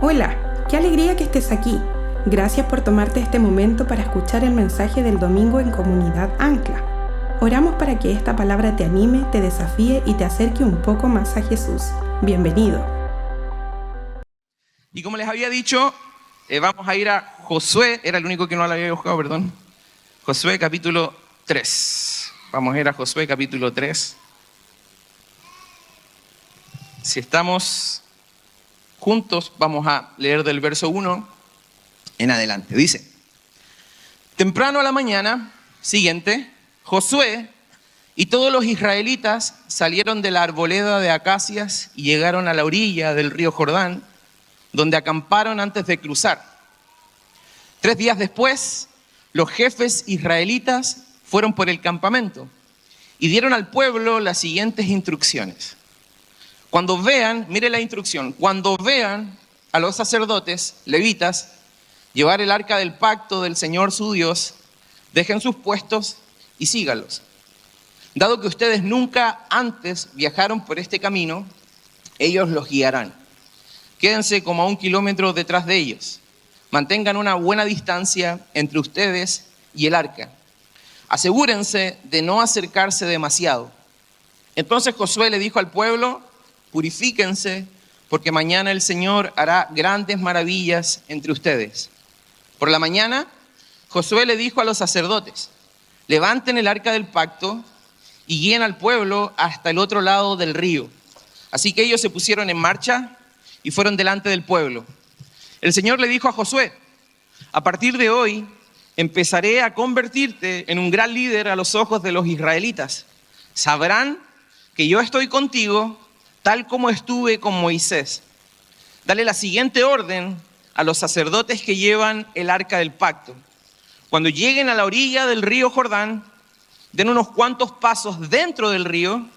Hola, qué alegría que estés aquí. Gracias por tomarte este momento para escuchar el mensaje del domingo en Comunidad Ancla. Oramos para que esta palabra te anime, te desafíe y te acerque un poco más a Jesús. Bienvenido. Y como les había dicho, vamos a ir a Josué, era el único que no lo había buscado, perdón. Josué capítulo 3. Vamos a ir a Josué capítulo 3. Si estamos juntos, vamos a leer del verso 1 en adelante. Dice: temprano a la mañana siguiente, Josué y todos los israelitas salieron de la arboleda de acacias y llegaron a la orilla del río Jordán, donde acamparon antes de cruzar. 3 días después, los jefes israelitas fueron por el campamento y dieron al pueblo las siguientes instrucciones. Cuando vean, mire la instrucción, cuando vean a los sacerdotes levitas llevar el arca del pacto del Señor su Dios, dejen sus puestos y síganlos. Dado que ustedes nunca antes viajaron por este camino, ellos los guiarán. Quédense como a 1 kilómetro detrás de ellos. Mantengan una buena distancia entre ustedes y el arca. Asegúrense de no acercarse demasiado. Entonces Josué le dijo al pueblo: purifíquense, porque mañana el Señor hará grandes maravillas entre ustedes. Por la mañana, Josué le dijo a los sacerdotes: levanten el arca del pacto y guíen al pueblo hasta el otro lado del río. Así que ellos se pusieron en marcha y fueron delante del pueblo. El Señor le dijo a Josué: a partir de hoy empezaré a convertirte en un gran líder a los ojos de los israelitas. Sabrán que yo estoy contigo, tal como estuve con Moisés. Dale la siguiente orden a los sacerdotes que llevan el arca del pacto. Cuando lleguen a la orilla del río Jordán, den unos cuantos pasos dentro del río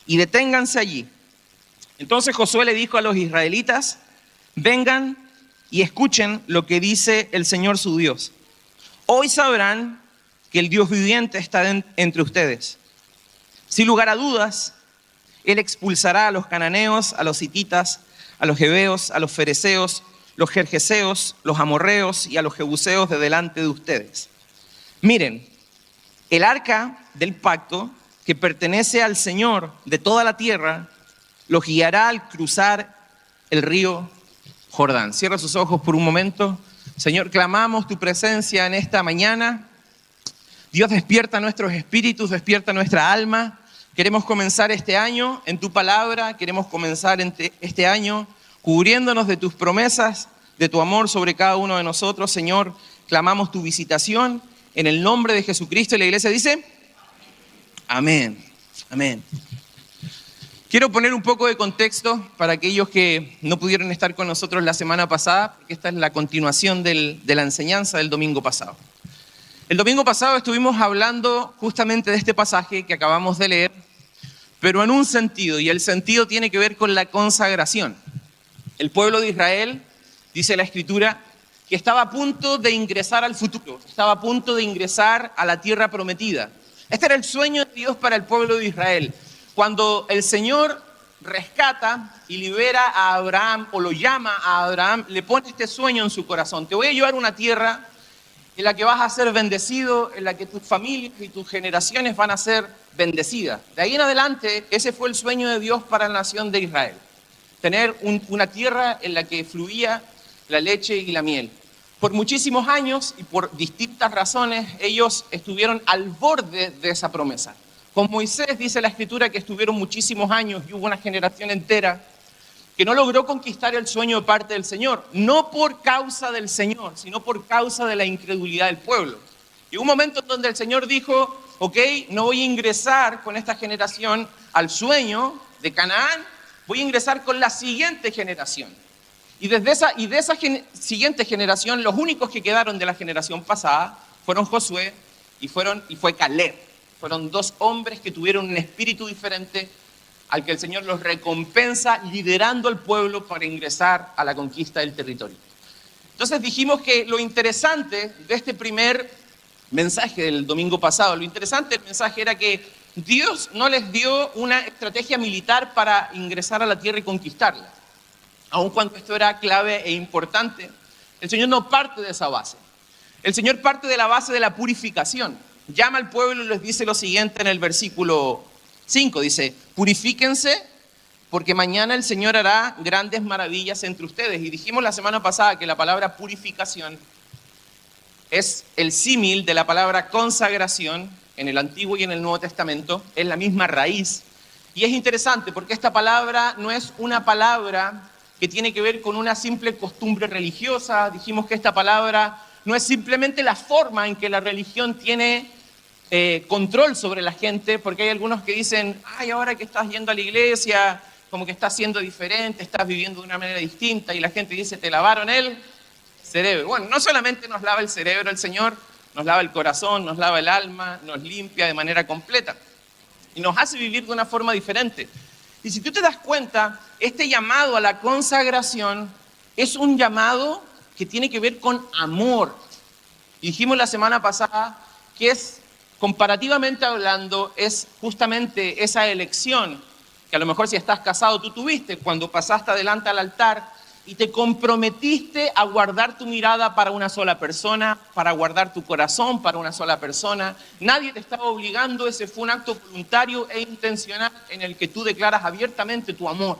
y deténganse allí. Entonces Josué le dijo a los israelitas: vengan y escuchen lo que dice el Señor su Dios. Hoy sabrán que el Dios viviente está entre ustedes. Sin lugar a dudas, Él expulsará a los cananeos, a los hititas, a los heveos, a los fereceos, los gergeseos, los amorreos y a los jebuseos de delante de ustedes. Miren, el arca del pacto, que pertenece al Señor de toda la tierra, los guiará al cruzar el río Jordán. Cierra sus ojos por un momento. Señor, clamamos tu presencia en esta mañana. Dios, despierta nuestros espíritus, despierta nuestra alma. Queremos comenzar este año en tu palabra, queremos comenzar este año cubriéndonos de tus promesas, de tu amor sobre cada uno de nosotros. Señor, clamamos tu visitación en el nombre de Jesucristo. Y la iglesia dice: amén, amén. Quiero poner un poco de contexto para aquellos que no pudieron estar con nosotros la semana pasada, porque esta es la continuación de la enseñanza del domingo pasado. El domingo pasado estuvimos hablando justamente de este pasaje que acabamos de leer, pero en un sentido, y el sentido tiene que ver con la consagración. El pueblo de Israel, dice la Escritura, que estaba a punto de ingresar al futuro, estaba a punto de ingresar a la tierra prometida. Este era el sueño de Dios para el pueblo de Israel. Cuando el Señor rescata y libera a Abraham, o lo llama a Abraham, le pone este sueño en su corazón: te voy a llevar a una tierra en la que vas a ser bendecido, en la que tus familias y tus generaciones van a ser bendecidas. De ahí en adelante, ese fue el sueño de Dios para la nación de Israel. Tener una tierra en la que fluía la leche y la miel. Por muchísimos años y por distintas razones, ellos estuvieron al borde de esa promesa. Con Moisés dice la Escritura que estuvieron muchísimos años y hubo una generación entera que no logró conquistar el sueño de parte del Señor, no por causa del Señor, sino por causa de la incredulidad del pueblo. Y hubo un momento en donde el Señor dijo: ok, no voy a ingresar con esta generación al sueño de Canaán, voy a ingresar con la siguiente generación. Y de esa siguiente generación, los únicos que quedaron de la generación pasada fueron Josué y fue Caleb. Fueron 2 hombres que tuvieron un espíritu diferente, al que el Señor los recompensa liderando al pueblo para ingresar a la conquista del territorio. Entonces dijimos que lo interesante de este primer mensaje del domingo pasado, lo interesante del mensaje era que Dios no les dio una estrategia militar para ingresar a la tierra y conquistarla. aun cuando esto era clave e importante, el Señor no parte de esa base. El Señor parte de la base de la purificación. Llama al pueblo y les dice lo siguiente en el versículo 5. Dice, purifíquense porque mañana el Señor hará grandes maravillas entre ustedes. Y dijimos la semana pasada que la palabra purificación es el símil de la palabra consagración en el Antiguo y en el Nuevo Testamento. Es la misma raíz. Y es interesante porque esta palabra no es una palabra que tiene que ver con una simple costumbre religiosa. Dijimos que esta palabra no es simplemente la forma en que la religión tiene control sobre la gente, porque hay algunos que dicen, ay, ahora que estás yendo a la iglesia, como que estás siendo diferente, estás viviendo de una manera distinta, y la gente dice, te lavaron el cerebro. Bueno, no solamente nos lava el cerebro el Señor, nos lava el corazón, nos lava el alma, nos limpia de manera completa y nos hace vivir de una forma diferente. Y si tú te das cuenta, este llamado a la consagración es un llamado que tiene que ver con amor. Y dijimos la semana pasada que es, comparativamente hablando, es justamente esa elección que a lo mejor si estás casado tú tuviste cuando pasaste adelante al altar y te comprometiste a guardar tu mirada para una sola persona, para guardar tu corazón para una sola persona. Nadie te estaba obligando, ese fue un acto voluntario e intencional en el que tú declaras abiertamente tu amor.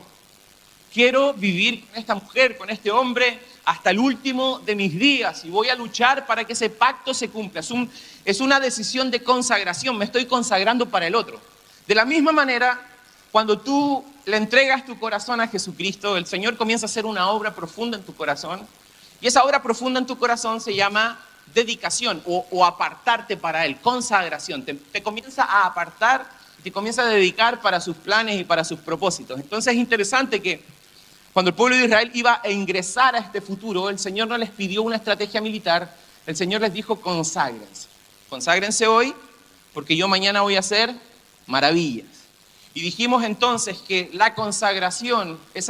Quiero vivir con esta mujer, con este hombre, hasta el último de mis días y voy a luchar para que ese pacto se cumpla. Es una decisión de consagración, me estoy consagrando para el otro. De la misma manera, cuando tú le entregas tu corazón a Jesucristo, el Señor comienza a hacer una obra profunda en tu corazón y esa obra profunda en tu corazón se llama dedicación o apartarte para Él, consagración. Te comienza a apartar y te comienza a dedicar para sus planes y para sus propósitos. Entonces es interesante que cuando el pueblo de Israel iba a ingresar a este futuro, el Señor no les pidió una estrategia militar, el Señor les dijo conságrense. Conságrense hoy porque yo mañana voy a hacer maravillas. Y dijimos entonces que la consagración es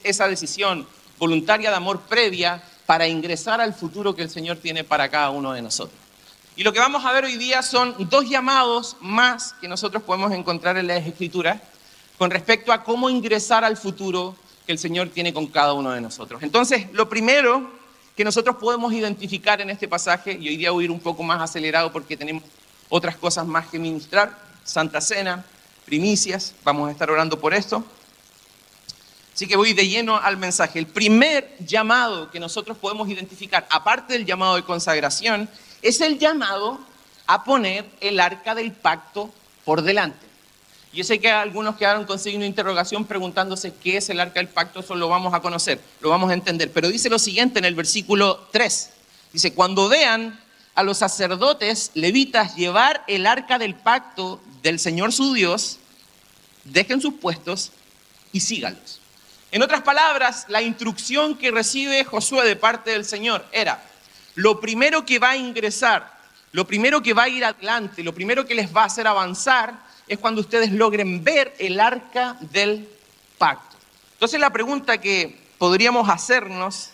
esa decisión voluntaria de amor previa para ingresar al futuro que el Señor tiene para cada uno de nosotros. Y lo que vamos a ver hoy día son dos llamados más que nosotros podemos encontrar en las Escrituras con respecto a cómo ingresar al futuro que el Señor tiene con cada uno de nosotros. Entonces, lo primero que nosotros podemos identificar en este pasaje, y hoy día voy a ir un poco más acelerado porque tenemos otras cosas más que ministrar, Santa Cena, primicias, vamos a estar orando por esto. Así que voy de lleno al mensaje. El primer llamado que nosotros podemos identificar, aparte del llamado de consagración, es el llamado a poner el arca del pacto por delante. Yo sé que algunos quedaron con signo de interrogación preguntándose qué es el arca del pacto, eso lo vamos a conocer, lo vamos a entender. Pero dice lo siguiente en el versículo 3. Dice, cuando vean a los sacerdotes levitas llevar el arca del pacto del Señor su Dios, dejen sus puestos y síganlos. En otras palabras, la instrucción que recibe Josué de parte del Señor era, lo primero que va a ingresar, lo primero que va a ir adelante, lo primero que les va a hacer avanzar, es cuando ustedes logren ver el arca del pacto. Entonces la pregunta que podríamos hacernos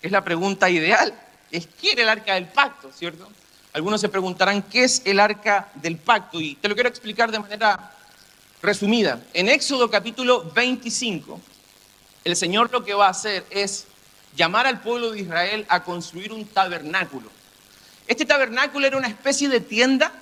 es la pregunta ideal. ¿Qué era el arca del pacto, cierto? Algunos se preguntarán, ¿qué es el arca del pacto? Y te lo quiero explicar de manera resumida. En Éxodo capítulo 25, el Señor lo que va a hacer es llamar al pueblo de Israel a construir un tabernáculo. Este tabernáculo era una especie de tienda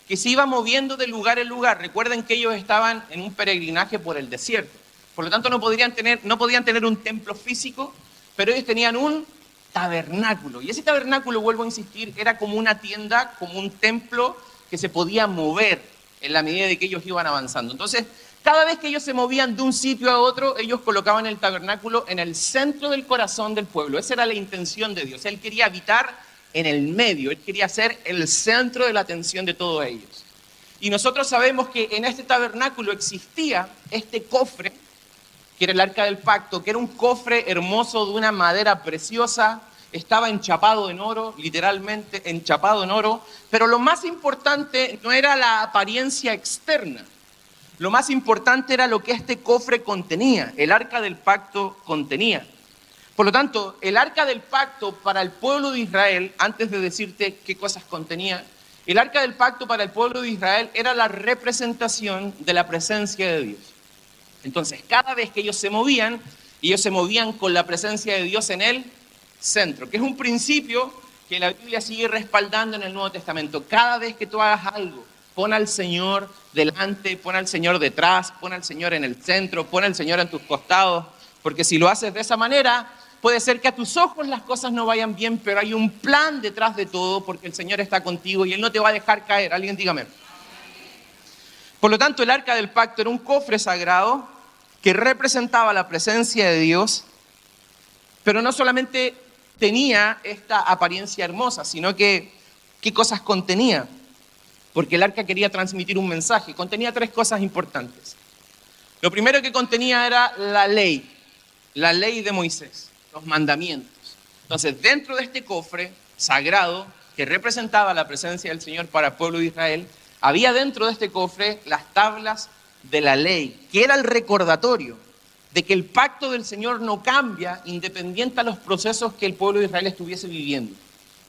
que se iba moviendo de lugar en lugar. Recuerden que ellos estaban en un peregrinaje por el desierto. Por lo tanto, no podían tener un templo físico, pero ellos tenían un tabernáculo. Y ese tabernáculo, vuelvo a insistir, era como una tienda, como un templo que se podía mover en la medida de que ellos iban avanzando. Entonces, cada vez que ellos se movían de un sitio a otro, ellos colocaban el tabernáculo en el centro del corazón del pueblo. Esa era la intención de Dios. Él quería habitar en el medio, Él quería ser el centro de la atención de todos ellos. Y nosotros sabemos que en este tabernáculo existía este cofre, que era el arca del pacto, que era un cofre hermoso de una madera preciosa, estaba enchapado en oro, literalmente enchapado en oro, pero lo más importante no era la apariencia externa, lo más importante era lo que este cofre contenía, el arca del pacto contenía. Por lo tanto, el arca del pacto para el pueblo de Israel, antes de decirte qué cosas contenía, el arca del pacto para el pueblo de Israel era la representación de la presencia de Dios. Entonces, cada vez que ellos se movían, Ellos se movían con la presencia de Dios en el centro, que es un principio que la Biblia sigue respaldando en el Nuevo Testamento. Cada vez que tú hagas algo, pon al Señor delante, pon al Señor detrás, pon al Señor en el centro, pon al Señor en tus costados, porque si lo haces de esa manera, puede ser que a tus ojos las cosas no vayan bien, pero hay un plan detrás de todo, porque el Señor está contigo y Él no te va a dejar caer. Alguien dígame. Por lo tanto, el arca del pacto era un cofre sagrado que representaba la presencia de Dios, pero no solamente tenía esta apariencia hermosa, sino que ¿qué cosas contenía? Porque el arca quería transmitir un mensaje. Contenía 3 cosas importantes. Lo primero que contenía era la ley de Moisés, los mandamientos. Entonces, dentro de este cofre sagrado que representaba la presencia del Señor para el pueblo de Israel, había dentro de este cofre las tablas de la ley, que era el recordatorio de que el pacto del Señor no cambia independiente a los procesos que el pueblo de Israel estuviese viviendo.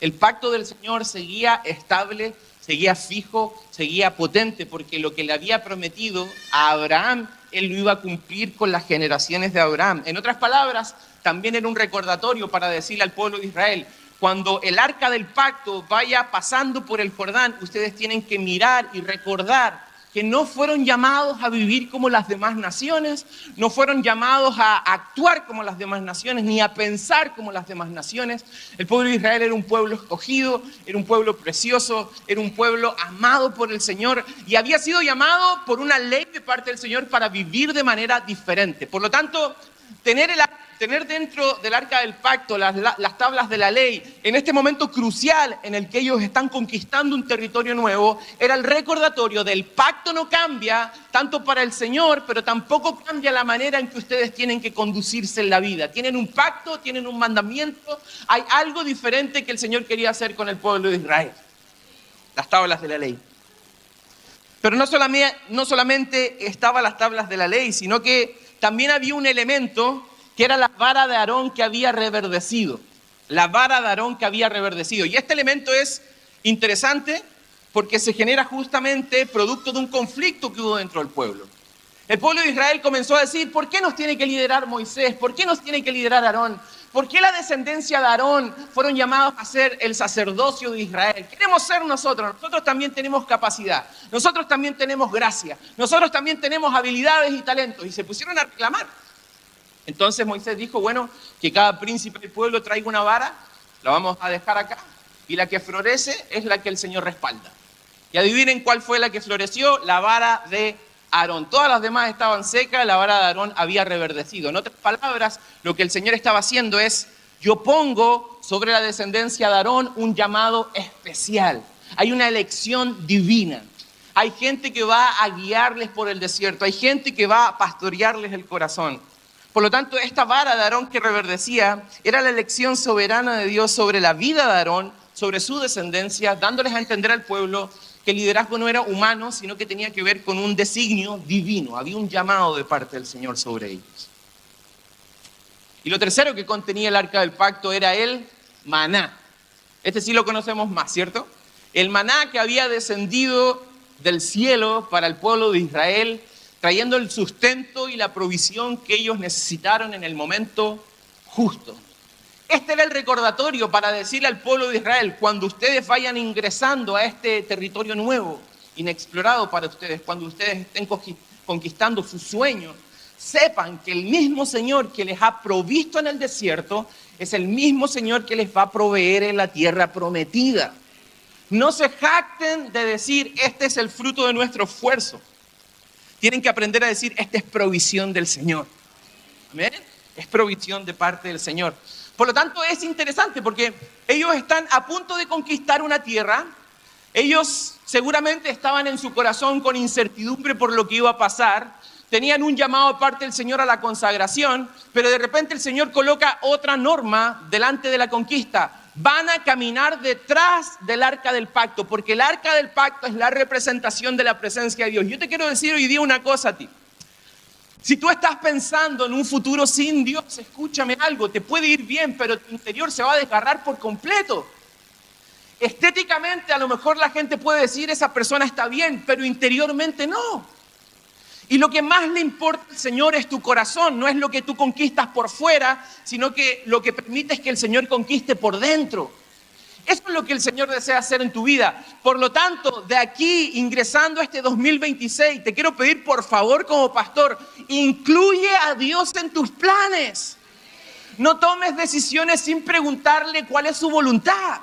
El pacto del Señor seguía estable, seguía fijo, seguía potente, porque lo que le había prometido a Abraham, Él lo iba a cumplir con las generaciones de Abraham. En otras palabras, también era un recordatorio para decirle al pueblo de Israel: cuando el arca del pacto vaya pasando por el Jordán, ustedes tienen que mirar y recordar que no fueron llamados a vivir como las demás naciones, no fueron llamados a actuar como las demás naciones, ni a pensar como las demás naciones. El pueblo de Israel era un pueblo escogido, era un pueblo precioso, era un pueblo amado por el Señor y había sido llamado por una ley de parte del Señor para vivir de manera diferente. Por lo tanto, tener dentro del arca del pacto las tablas de la ley, en este momento crucial en el que ellos están conquistando un territorio nuevo, era el recordatorio del pacto no cambia tanto para el Señor, pero tampoco cambia la manera en que ustedes tienen que conducirse en la vida. Tienen un pacto, tienen un mandamiento, hay algo diferente que el Señor quería hacer con el pueblo de Israel. Las tablas de la ley. Pero no solamente estaban las tablas de la ley, sino que también había un elemento que era la vara de Aarón que había reverdecido. La vara de Aarón que había reverdecido. Y este elemento es interesante porque se genera justamente producto de un conflicto que hubo dentro del pueblo. El pueblo de Israel comenzó a decir: ¿por qué nos tiene que liderar Moisés? ¿Por qué nos tiene que liderar Aarón? ¿Por qué la descendencia de Aarón fueron llamados a ser el sacerdocio de Israel? Queremos ser nosotros. Nosotros también tenemos capacidad. Nosotros también tenemos gracia. Nosotros también tenemos habilidades y talentos. Y se pusieron a reclamar. Entonces Moisés dijo: bueno, que cada príncipe del pueblo traiga una vara, la vamos a dejar acá, y la que florece es la que el Señor respalda. Y adivinen cuál fue la que floreció: la vara de Aarón. Todas las demás estaban secas, la vara de Aarón había reverdecido. En otras palabras, lo que el Señor estaba haciendo es: yo pongo sobre la descendencia de Aarón un llamado especial. Hay una elección divina. Hay gente que va a guiarles por el desierto, hay gente que va a pastorearles el corazón. Por lo tanto, esta vara de Aarón que reverdecía era la elección soberana de Dios sobre la vida de Aarón, sobre su descendencia, dándoles a entender al pueblo que el liderazgo no era humano, sino que tenía que ver con un designio divino. Había un llamado de parte del Señor sobre ellos. Y lo tercero que contenía el arca del pacto era el maná. Este sí lo conocemos más, ¿cierto? El maná que había descendido del cielo para el pueblo de Israel, trayendo el sustento y la provisión que ellos necesitaron en el momento justo. Este era el recordatorio para decirle al pueblo de Israel: cuando ustedes vayan ingresando a este territorio nuevo, inexplorado para ustedes, cuando ustedes estén conquistando sus sueños, sepan que el mismo Señor que les ha provisto en el desierto es el mismo Señor que les va a proveer en la tierra prometida. No se jacten de decir: este es el fruto de nuestro esfuerzo. Tienen que aprender a decir: esta es provisión del Señor. ¿Amén? Es provisión de parte del Señor. Por lo tanto, es interesante porque ellos están a punto de conquistar una tierra. Ellos seguramente estaban en su corazón con incertidumbre por lo que iba a pasar. Tenían un llamado de parte del Señor a la consagración, pero de repente el Señor coloca otra norma delante de la conquista. Van a caminar detrás del arca del pacto, porque el arca del pacto es la representación de la presencia de Dios. Yo te quiero decir hoy día una cosa a ti. Si tú estás pensando en un futuro sin Dios, escúchame algo, te puede ir bien, pero tu interior se va a desgarrar por completo. Estéticamente a lo mejor la gente puede decir: esa persona está bien, pero interiormente no. Y lo que más le importa al Señor es tu corazón, no es lo que tú conquistas por fuera, sino que lo que permite es que el Señor conquiste por dentro. Eso es lo que el Señor desea hacer en tu vida. Por lo tanto, de aquí, ingresando a este 2026, te quiero pedir, por favor, como pastor, incluye a Dios en tus planes. No tomes decisiones sin preguntarle cuál es su voluntad.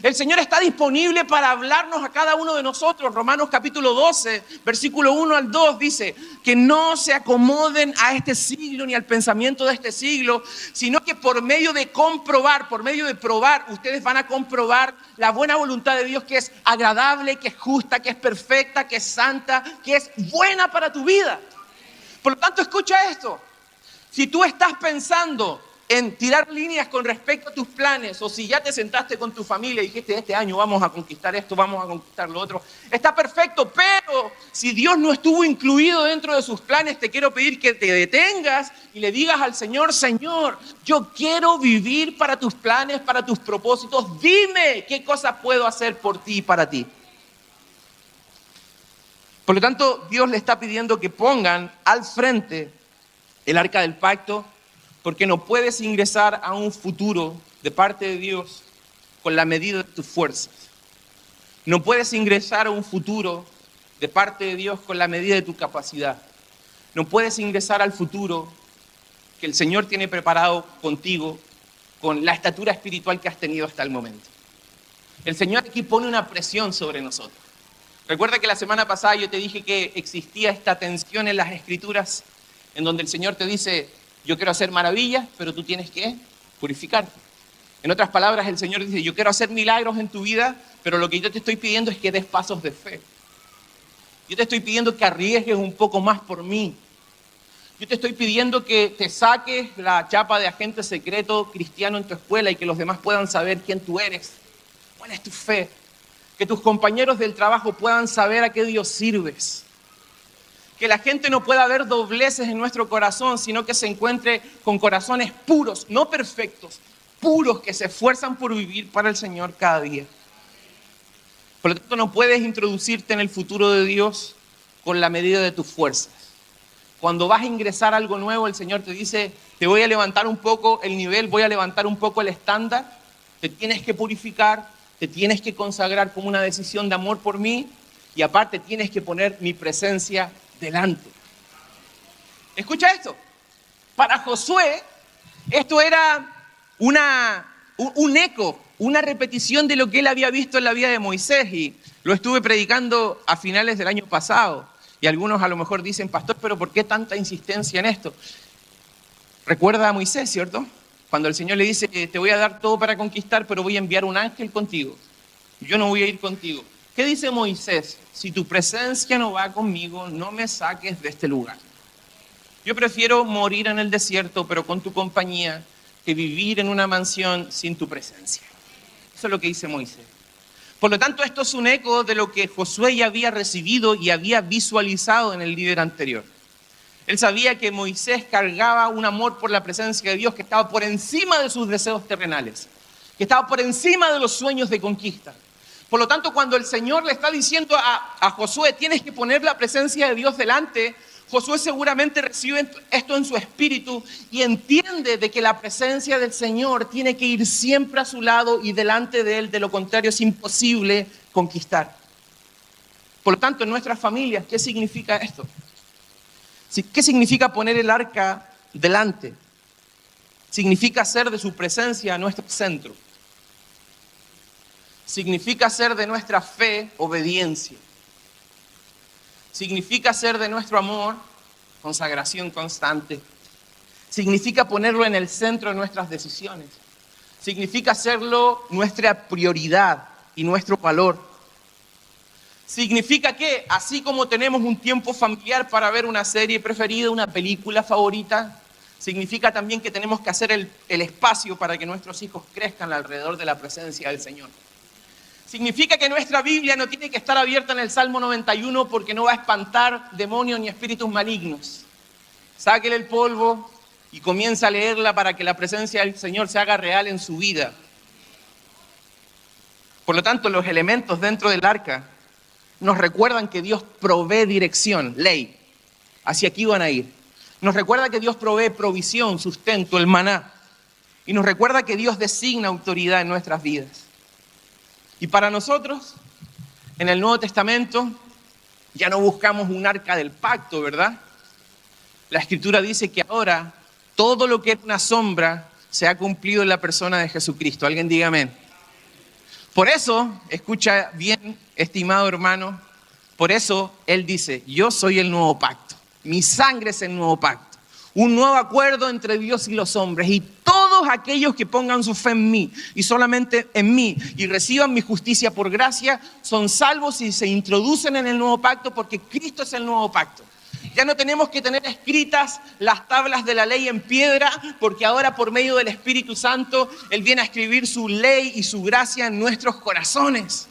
El Señor está disponible para hablarnos a cada uno de nosotros. Romanos capítulo 12, versículo 1 al 2 dice que no se acomoden a este siglo ni al pensamiento de este siglo, sino que por medio de comprobar, por medio de probar, ustedes van a comprobar la buena voluntad de Dios, que es agradable, que es justa, que es perfecta, que es santa, que es buena para tu vida. Por lo tanto, escucha esto. Si tú estás pensando en tirar líneas con respecto a tus planes, o si ya te sentaste con tu familia y dijiste, este año vamos a conquistar esto, vamos a conquistar lo otro, está perfecto, pero si Dios no estuvo incluido dentro de sus planes, te quiero pedir que te detengas y le digas al Señor, Señor, yo quiero vivir para tus planes, para tus propósitos, dime qué cosas puedo hacer por ti y para ti. Por lo tanto, Dios le está pidiendo que pongan al frente el arca del pacto, porque no puedes ingresar a un futuro de parte de Dios con la medida de tus fuerzas. No puedes ingresar a un futuro de parte de Dios con la medida de tu capacidad. No puedes ingresar al futuro que el Señor tiene preparado contigo con la estatura espiritual que has tenido hasta el momento. El Señor aquí pone una presión sobre nosotros. Recuerda que la semana pasada yo te dije que existía esta tensión en las Escrituras, en donde el Señor te dice, yo quiero hacer maravillas, pero tú tienes que purificarte. En otras palabras, el Señor dice, yo quiero hacer milagros en tu vida, pero lo que yo te estoy pidiendo es que des pasos de fe. Yo te estoy pidiendo que arriesgues un poco más por mí. Yo te estoy pidiendo que te saques la chapa de agente secreto cristiano en tu escuela y que los demás puedan saber quién tú eres, cuál es tu fe. Que tus compañeros del trabajo puedan saber a qué Dios sirves. Que la gente no pueda ver dobleces en nuestro corazón, sino que se encuentre con corazones puros, no perfectos, puros, que se esfuerzan por vivir para el Señor cada día. Por lo tanto, no puedes introducirte en el futuro de Dios con la medida de tus fuerzas. Cuando vas a ingresar a algo nuevo, el Señor te dice, te voy a levantar un poco el nivel, voy a levantar un poco el estándar, te tienes que purificar, te tienes que consagrar como una decisión de amor por mí y aparte tienes que poner mi presencia delante. Escucha esto. Para Josué, esto era un eco, una repetición de lo que él había visto en la vida de Moisés, y lo estuve predicando a finales del año pasado. Y algunos a lo mejor dicen, pastor, pero ¿por qué tanta insistencia en esto? Recuerda a Moisés, ¿cierto? Cuando el Señor le dice, te voy a dar todo para conquistar, pero voy a enviar un ángel contigo. Yo no voy a ir contigo. ¿Qué dice Moisés? Si tu presencia no va conmigo, no me saques de este lugar. Yo prefiero morir en el desierto, pero con tu compañía, que vivir en una mansión sin tu presencia. Eso es lo que dice Moisés. Por lo tanto, esto es un eco de lo que Josué ya había recibido y había visualizado en el líder anterior. Él sabía que Moisés cargaba un amor por la presencia de Dios que estaba por encima de sus deseos terrenales, que estaba por encima de los sueños de conquista. Por lo tanto, cuando el Señor le está diciendo a Josué, tienes que poner la presencia de Dios delante, Josué seguramente recibe esto en su espíritu y entiende de que la presencia del Señor tiene que ir siempre a su lado y delante de él, de lo contrario es imposible conquistar. Por lo tanto, en nuestras familias, ¿qué significa esto? ¿Qué significa poner el arca delante? Significa hacer de su presencia nuestro centro. Significa hacer de nuestra fe obediencia. Significa hacer de nuestro amor consagración constante. Significa ponerlo en el centro de nuestras decisiones. Significa hacerlo nuestra prioridad y nuestro valor. Significa que, así como tenemos un tiempo familiar para ver una serie preferida, una película favorita, significa también que tenemos que hacer el espacio para que nuestros hijos crezcan alrededor de la presencia del Señor. Significa que nuestra Biblia no tiene que estar abierta en el Salmo 91 porque no va a espantar demonios ni espíritus malignos. Sáquele el polvo y comienza a leerla para que la presencia del Señor se haga real en su vida. Por lo tanto, los elementos dentro del arca nos recuerdan que Dios provee dirección, ley. Hacia aquí van a ir. Nos recuerda que Dios provee provisión, sustento, el maná. Y nos recuerda que Dios designa autoridad en nuestras vidas. Y para nosotros, en el Nuevo Testamento, ya no buscamos un arca del pacto, ¿verdad? La Escritura dice que ahora todo lo que era una sombra se ha cumplido en la persona de Jesucristo. Alguien diga amén. Por eso, escucha bien, estimado hermano, por eso Él dice, yo soy el nuevo pacto. Mi sangre es el nuevo pacto. Un nuevo acuerdo entre Dios y los hombres. Y todos aquellos que pongan su fe en mí y solamente en mí y reciban mi justicia por gracia, son salvos y se introducen en el nuevo pacto porque Cristo es el nuevo pacto. Ya no tenemos que tener escritas las tablas de la ley en piedra, porque ahora por medio del Espíritu Santo, Él viene a escribir su ley y su gracia en nuestros corazones.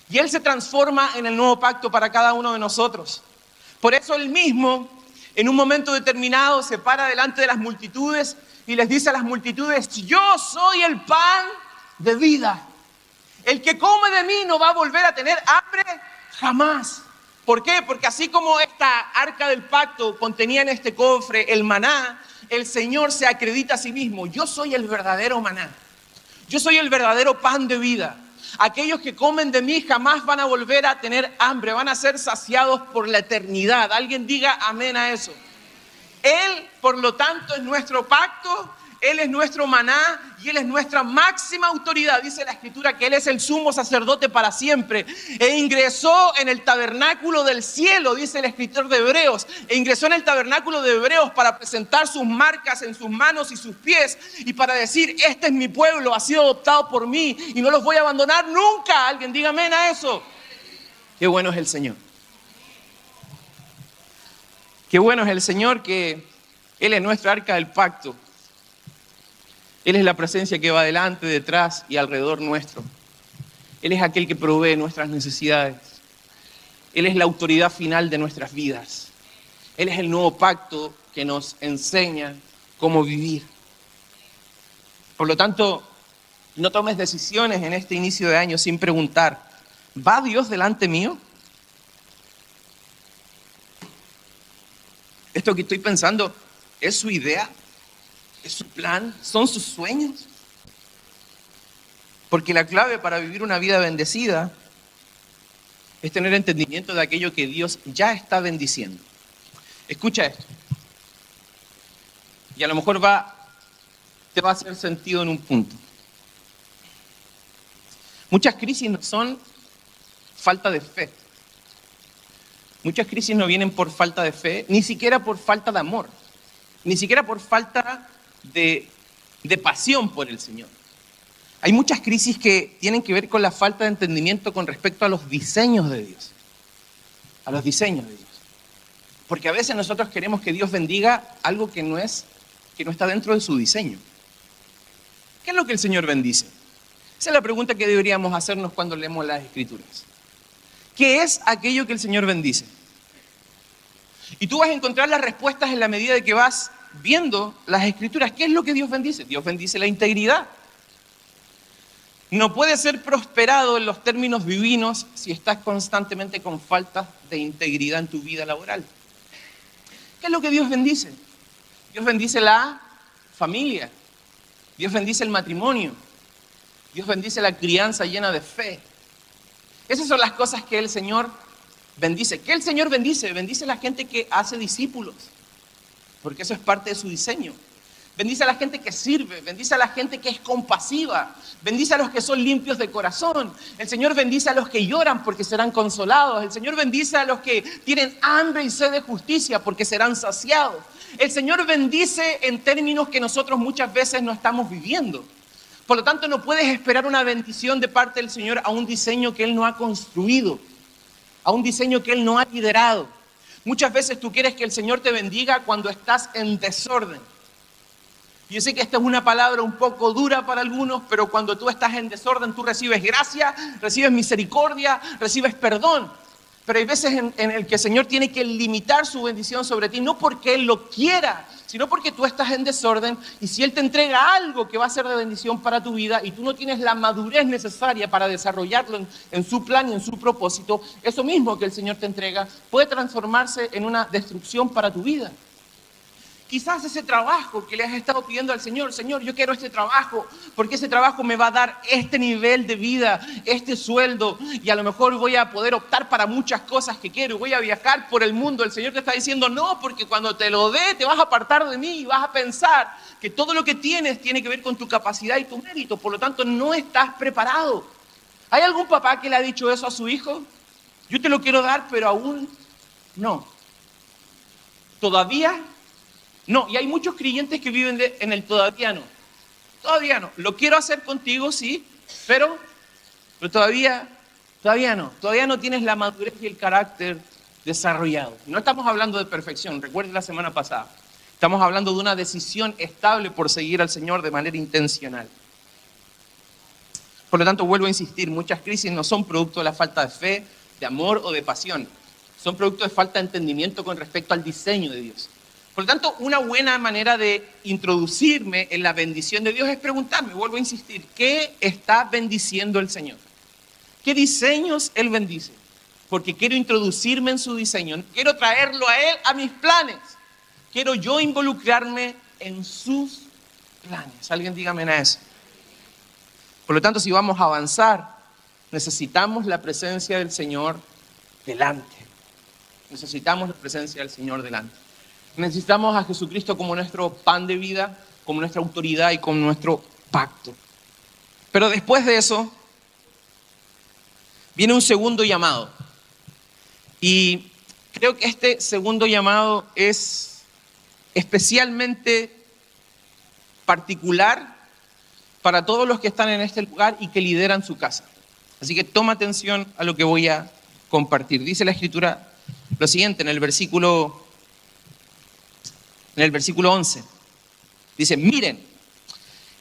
Y Él se transforma en el nuevo pacto para cada uno de nosotros. Por eso Él mismo, en un momento determinado, se para delante de las multitudes y les dice a las multitudes, yo soy el pan de vida. El que come de mí no va a volver a tener hambre jamás. ¿Por qué? Porque así como esta arca del pacto contenía en este cofre el maná, el Señor se acredita a sí mismo. Yo soy el verdadero maná. Yo soy el verdadero pan de vida. Aquellos que comen de mí jamás van a volver a tener hambre, van a ser saciados por la eternidad. Alguien diga amén a eso. Él, por lo tanto, es nuestro pacto, Él es nuestro maná y Él es nuestra máxima autoridad. Dice la Escritura que Él es el sumo sacerdote para siempre. E ingresó en el tabernáculo del cielo, dice el escritor de Hebreos. E ingresó en el tabernáculo de Hebreos para presentar sus marcas en sus manos y sus pies. Y para decir, este es mi pueblo, ha sido adoptado por mí y no los voy a abandonar nunca. Alguien diga amén a eso. Qué bueno es el Señor. Qué bueno es el Señor que Él es nuestra arca del pacto. Él es la presencia que va delante, detrás y alrededor nuestro. Él es aquel que provee nuestras necesidades. Él es la autoridad final de nuestras vidas. Él es el nuevo pacto que nos enseña cómo vivir. Por lo tanto, no tomes decisiones en este inicio de año sin preguntar, ¿va Dios delante mío? ¿Esto que estoy pensando es su idea? ¿Es su plan? ¿Son sus sueños? Porque la clave para vivir una vida bendecida es tener entendimiento de aquello que Dios ya está bendiciendo. Escucha esto. Y a lo mejor te va a hacer sentido en un punto. Muchas crisis no son falta de fe. Muchas crisis no vienen por falta de fe, ni siquiera por falta de amor, ni siquiera por falta de pasión por el Señor. Hay muchas crisis que tienen que ver con la falta de entendimiento con respecto a los diseños de Dios. A los diseños de Dios. Porque a veces nosotros queremos que Dios bendiga algo que no está dentro de su diseño. ¿Qué es lo que el Señor bendice? Esa es la pregunta que deberíamos hacernos cuando leemos las Escrituras. ¿Qué es aquello que el Señor bendice? Y tú vas a encontrar las respuestas en la medida de que vas viendo las Escrituras. ¿Qué es lo que Dios bendice? Dios bendice la integridad. No puedes ser prosperado en los términos divinos si estás constantemente con falta de integridad en tu vida laboral. ¿Qué es lo que Dios bendice? Dios bendice la familia. Dios bendice el matrimonio. Dios bendice la crianza llena de fe. Esas son las cosas que el Señor bendice. ¿Qué el Señor bendice? Bendice a la gente que hace discípulos, porque eso es parte de su diseño. Bendice a la gente que sirve, bendice a la gente que es compasiva, bendice a los que son limpios de corazón. El Señor bendice a los que lloran porque serán consolados. El Señor bendice a los que tienen hambre y sed de justicia porque serán saciados. El Señor bendice en términos que nosotros muchas veces no estamos viviendo. Por lo tanto, no puedes esperar una bendición de parte del Señor a un diseño que Él no ha construido, a un diseño que Él no ha liderado. Muchas veces tú quieres que el Señor te bendiga cuando estás en desorden. Yo sé que esta es una palabra un poco dura para algunos, pero cuando tú estás en desorden, tú recibes gracia, recibes misericordia, recibes perdón. Pero hay veces en el que el Señor tiene que limitar su bendición sobre ti, no porque Él lo quiera, sino porque tú estás en desorden. Y si Él te entrega algo que va a ser de bendición para tu vida y tú no tienes la madurez necesaria para desarrollarlo en su plan y en su propósito, eso mismo que el Señor te entrega puede transformarse en una destrucción para tu vida. Quizás ese trabajo que le has estado pidiendo al Señor, Señor, yo quiero este trabajo, porque ese trabajo me va a dar este nivel de vida, este sueldo, y a lo mejor voy a poder optar para muchas cosas que quiero, y voy a viajar por el mundo. El Señor te está diciendo, no, porque cuando te lo dé, te vas a apartar de mí y vas a pensar que todo lo que tienes tiene que ver con tu capacidad y tu mérito, por lo tanto no estás preparado. ¿Hay algún papá que le ha dicho eso a su hijo? Yo te lo quiero dar, pero aún no. ¿Todavía? No, y hay muchos creyentes que viven en el todavía no. Todavía no. Lo quiero hacer contigo, sí, pero todavía no. Todavía no tienes la madurez y el carácter desarrollado. No estamos hablando de perfección, recuerden la semana pasada. Estamos hablando de una decisión estable por seguir al Señor de manera intencional. Por lo tanto, vuelvo a insistir, muchas crisis no son producto de la falta de fe, de amor o de pasión. Son producto de falta de entendimiento con respecto al diseño de Dios. Por lo tanto, una buena manera de introducirme en la bendición de Dios es preguntarme, vuelvo a insistir, ¿qué está bendiciendo el Señor? ¿Qué diseños Él bendice? Porque quiero introducirme en su diseño, quiero traerlo a Él, a mis planes. Quiero yo involucrarme en sus planes. Alguien dígame a eso. Por lo tanto, si vamos a avanzar, necesitamos la presencia del Señor delante. Necesitamos la presencia del Señor delante. Necesitamos a Jesucristo como nuestro pan de vida, como nuestra autoridad y como nuestro pacto. Pero después de eso, viene un segundo llamado. Y creo que este segundo llamado es especialmente particular para todos los que están en este lugar y que lideran su casa. Así que toma atención a lo que voy a compartir. Dice la Escritura lo siguiente en el versículo 11. Dice, miren,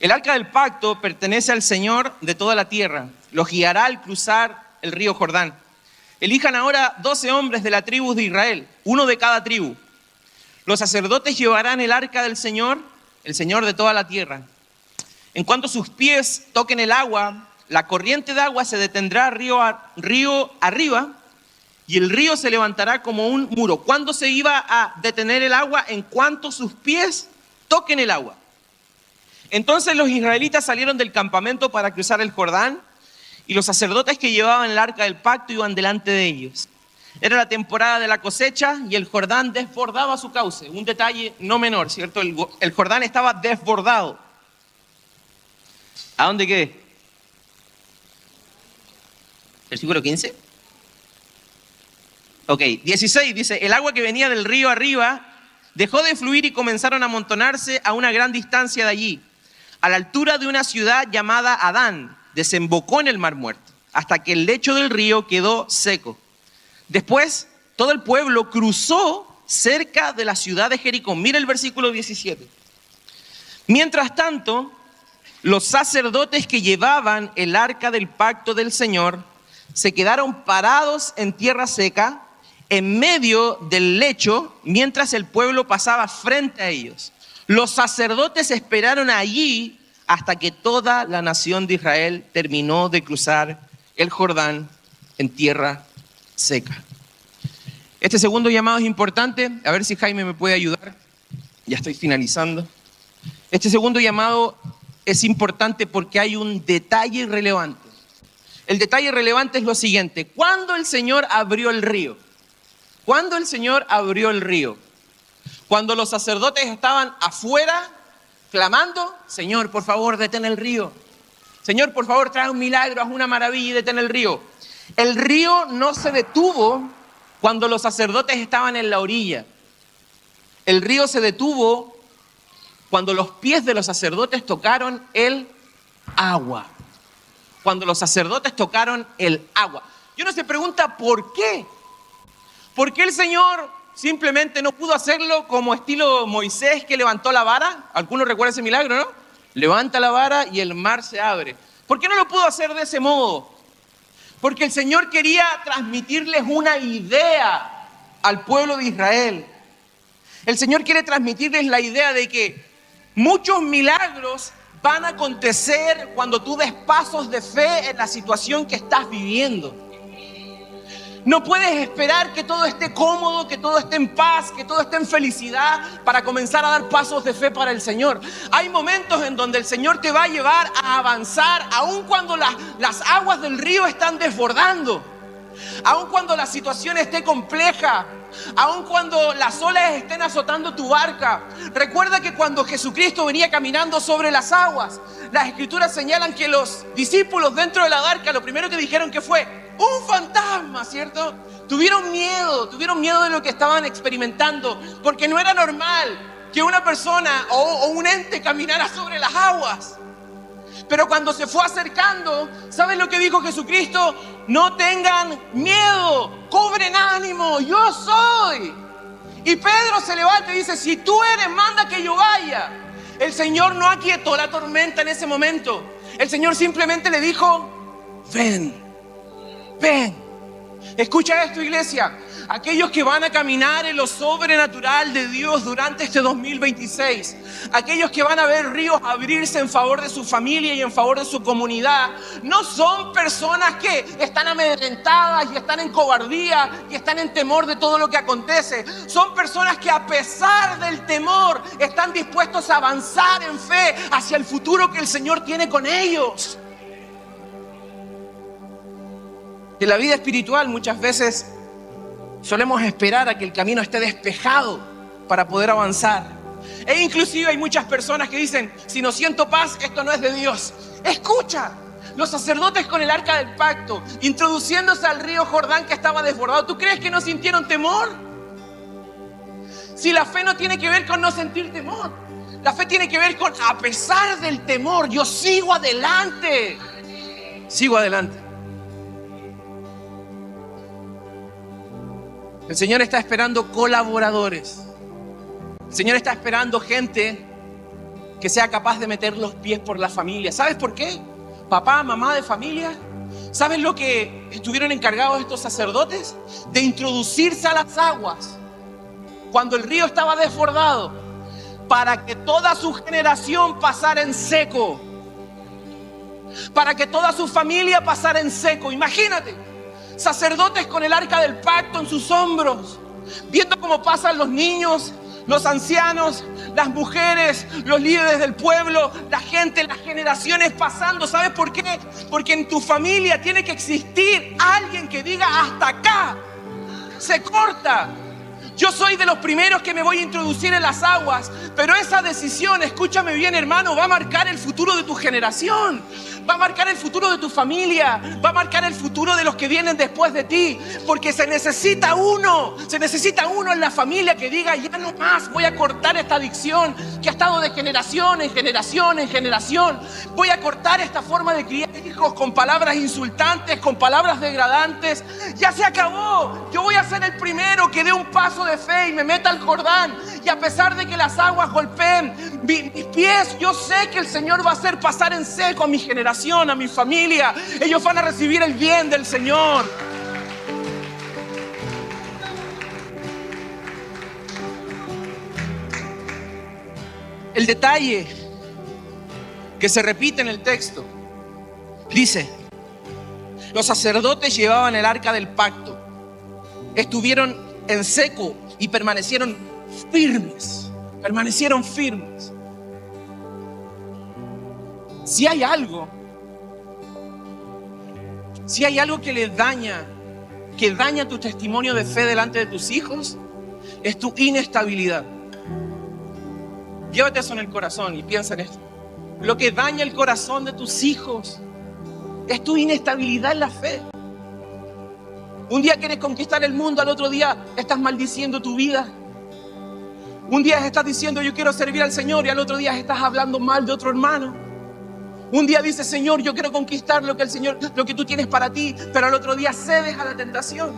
el arca del pacto pertenece al Señor de toda la tierra. Los guiará al cruzar el río Jordán. Elijan ahora 12 hombres de la tribu de Israel, uno de cada tribu. Los sacerdotes llevarán el arca del Señor, el Señor de toda la tierra. En cuanto sus pies toquen el agua, la corriente de agua se detendrá río arriba, y el río se levantará como un muro. ¿Cuándo se iba a detener el agua? En cuanto sus pies toquen el agua. Entonces los israelitas salieron del campamento para cruzar el Jordán, y los sacerdotes que llevaban el arca del pacto iban delante de ellos. Era la temporada de la cosecha y el Jordán desbordaba su cauce. Un detalle no menor, ¿cierto? El Jordán estaba desbordado. ¿A dónde quedé? ¿Versículo 15? Ok, 16 dice, el agua que venía del río arriba dejó de fluir y comenzaron a amontonarse a una gran distancia de allí. A la altura de una ciudad llamada Adán, desembocó en el Mar Muerto, hasta que el lecho del río quedó seco. Después, todo el pueblo cruzó cerca de la ciudad de Jericó. Mira el versículo 17. Mientras tanto, los sacerdotes que llevaban el arca del pacto del Señor se quedaron parados en tierra seca, en medio del lecho, mientras el pueblo pasaba frente a ellos. Los sacerdotes esperaron allí hasta que toda la nación de Israel terminó de cruzar el Jordán en tierra seca. Este segundo llamado es importante. A ver si Jaime me puede ayudar. Ya estoy finalizando. Este segundo llamado es importante porque hay un detalle relevante. El detalle relevante es lo siguiente. ¿Cuándo el Señor abrió el río? ¿Cuándo el Señor abrió el río? Cuando los sacerdotes estaban afuera clamando, Señor, por favor, detén el río. Señor, por favor, trae un milagro, haz una maravilla y detén el río. El río no se detuvo cuando los sacerdotes estaban en la orilla. El río se detuvo cuando los pies de los sacerdotes tocaron el agua. Cuando los sacerdotes tocaron el agua. Y uno se pregunta, ¿por qué? ¿Por qué el Señor simplemente no pudo hacerlo como estilo Moisés que levantó la vara? ¿Alguno recuerda ese milagro, no? Levanta la vara y el mar se abre. ¿Por qué no lo pudo hacer de ese modo? Porque el Señor quería transmitirles una idea al pueblo de Israel. El Señor quiere transmitirles la idea de que muchos milagros van a acontecer cuando tú des pasos de fe en la situación que estás viviendo. No puedes esperar que todo esté cómodo, que todo esté en paz, que todo esté en felicidad para comenzar a dar pasos de fe para el Señor. Hay momentos en donde el Señor te va a llevar a avanzar, aun cuando las aguas del río están desbordando, aun cuando la situación esté compleja, aun cuando las olas estén azotando tu barca. Recuerda que cuando Jesucristo venía caminando sobre las aguas, las Escrituras señalan que los discípulos dentro de la barca, lo primero que dijeron que fue un fantasma, ¿cierto? Tuvieron miedo de lo que estaban experimentando, porque no era normal que una persona o un ente caminara sobre las aguas. Pero cuando se fue acercando, ¿saben lo que dijo Jesucristo? No tengan miedo, cobren ánimo, yo soy. Y Pedro se levanta y dice, si tú eres, manda que yo vaya. El Señor no aquietó la tormenta en ese momento. El Señor simplemente le dijo, ven. Escucha esto, iglesia. Aquellos que van a caminar en lo sobrenatural de Dios durante este 2026, aquellos que van a ver ríos abrirse en favor de su familia y en favor de su comunidad, no son personas que están amedrentadas y están en cobardía y están en temor de todo lo que acontece. Son personas que a pesar del temor están dispuestos a avanzar en fe hacia el futuro que el Señor tiene con ellos. En la vida espiritual muchas veces solemos esperar a que el camino esté despejado para poder avanzar. E inclusive hay muchas personas que dicen, si no siento paz, esto no es de Dios. Escucha, los sacerdotes con el arca del pacto, introduciéndose al río Jordán que estaba desbordado, ¿tú crees que no sintieron temor? Si la fe no tiene que ver con no sentir temor, la fe tiene que ver con, a pesar del temor, yo sigo adelante. Sigo adelante. El Señor está esperando colaboradores. El Señor está esperando gente que sea capaz de meter los pies por la familia. ¿Sabes por qué? Papá, mamá de familia. ¿Sabes lo que estuvieron encargados estos sacerdotes? De introducirse a las aguas cuando el río estaba desbordado, para que toda su generación pasara en seco, para que toda su familia pasara en seco. Imagínate, sacerdotes con el arca del pacto en sus hombros, viendo cómo pasan los niños, los ancianos, las mujeres, los líderes del pueblo, la gente, las generaciones pasando. ¿Sabes por qué? Porque en tu familia tiene que existir alguien que diga hasta acá, se corta. Yo soy de los primeros que me voy a introducir en las aguas, pero esa decisión, escúchame bien, hermano, va a marcar el futuro de tu generación, va a marcar el futuro de tu familia, va a marcar el futuro de los que vienen después de ti, porque se necesita uno en la familia que diga, ya no más, voy a cortar esta adicción que ha estado de generación en generación en generación, voy a cortar esta forma de criar hijos con palabras insultantes, con palabras degradantes. Ya se acabó. Yo voy a ser el primero que dé un paso de fe y me meta al Jordán, y a pesar de que las aguas golpeen mis pies, yo sé que el Señor va a hacer pasar en seco a mi generación, a mi familia. Ellos van a recibir el bien del Señor. El detalle que se repite en el texto dice: los sacerdotes llevaban el arca del pacto, estuvieron en seco y permanecieron firmes. Si hay algo que daña tu testimonio de fe delante de tus hijos, es tu inestabilidad. Llévate eso en el corazón y piensa en esto. Lo que daña el corazón de tus hijos es tu inestabilidad en la fe. Un día quieres conquistar el mundo, al otro día estás maldiciendo tu vida. Un día estás diciendo yo quiero servir al Señor y al otro día estás hablando mal de otro hermano. Un día dices, Señor, yo quiero conquistar lo que tú tienes para ti, pero al otro día cedes a la tentación.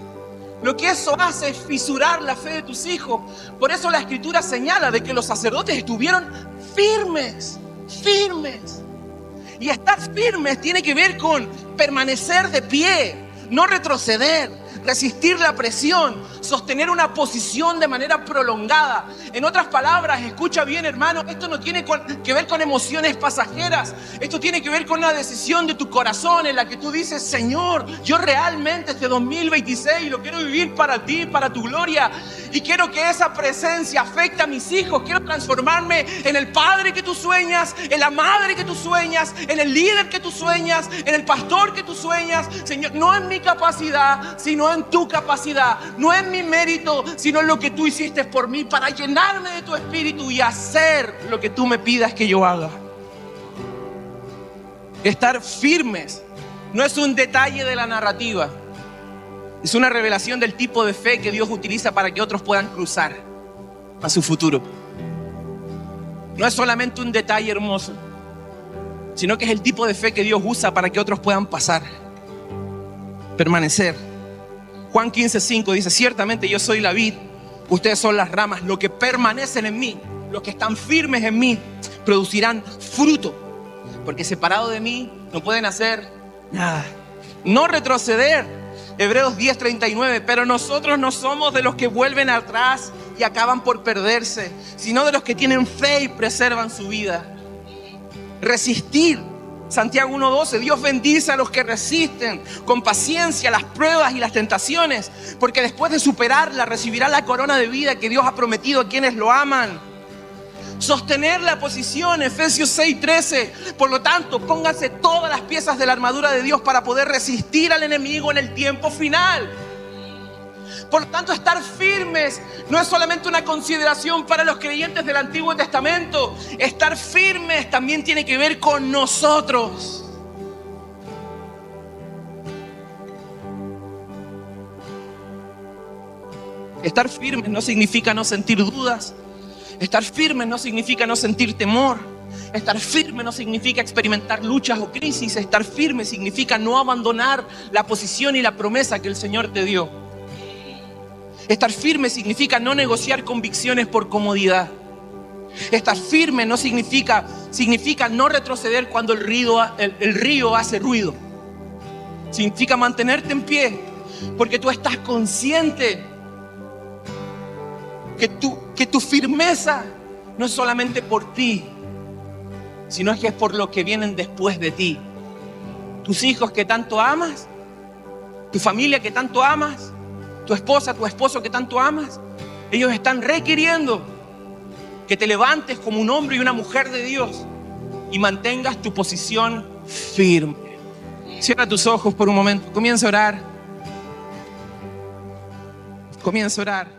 Lo que eso hace es fisurar la fe de tus hijos. Por eso la Escritura señala de que los sacerdotes estuvieron firmes. Y estar firmes tiene que ver con permanecer de pie, no retroceder, resistir la presión, sostener una posición de manera prolongada. En otras palabras, escucha bien, hermano, esto no tiene que ver con emociones pasajeras. Esto tiene que ver con una decisión de tu corazón en la que tú dices: Señor, yo realmente este 2026 lo quiero vivir para ti, para tu gloria. Y quiero que esa presencia afecte a mis hijos. Quiero transformarme en el padre que tú sueñas, en la madre que tú sueñas, en el líder que tú sueñas, en el pastor que tú sueñas. Señor, no en mi capacidad, sino en tu capacidad. No en mi mérito, sino en lo que tú hiciste por mí, para llenarme de tu espíritu y hacer lo que tú me pidas que yo haga. Estar firmes no es un detalle de la narrativa. Es una revelación del tipo de fe que Dios utiliza para que otros puedan cruzar a su futuro. No es solamente un detalle hermoso, sino que es el tipo de fe que Dios usa para que otros puedan pasar, permanecer. Juan 15:5 dice: ciertamente yo soy la vid, ustedes son las ramas. Los que permanecen en mí, los que están firmes en mí, producirán fruto, porque separado de mí no pueden hacer nada. No retroceder. Hebreos 10:39, pero nosotros no somos de los que vuelven atrás y acaban por perderse, sino de los que tienen fe y preservan su vida. Resistir. Santiago 1:12, Dios bendice a los que resisten con paciencia las pruebas y las tentaciones, porque después de superarla recibirá la corona de vida que Dios ha prometido a quienes lo aman. Sostener la posición, Efesios 6:13. Por lo tanto, pónganse todas las piezas de la armadura de Dios para poder resistir al enemigo en el tiempo final. Por lo tanto, estar firmes no es solamente una consideración para los creyentes del Antiguo Testamento. Estar firmes también tiene que ver con nosotros. Estar firmes no significa no sentir dudas. Estar firme no significa no sentir temor. Estar firme no significa experimentar luchas o crisis. Estar firme significa no abandonar la posición y la promesa que el Señor te dio. Estar firme significa no negociar convicciones por comodidad. Estar firme no significa no retroceder cuando el río hace ruido. Significa mantenerte en pie, porque tú estás consciente que tu firmeza no es solamente por ti, sino es que es por los que vienen después de ti. Tus hijos que tanto amas, tu familia que tanto amas, tu esposa, tu esposo que tanto amas, ellos están requiriendo que te levantes como un hombre y una mujer de Dios y mantengas tu posición firme. Cierra tus ojos por un momento, comienza a orar. Comienza a orar.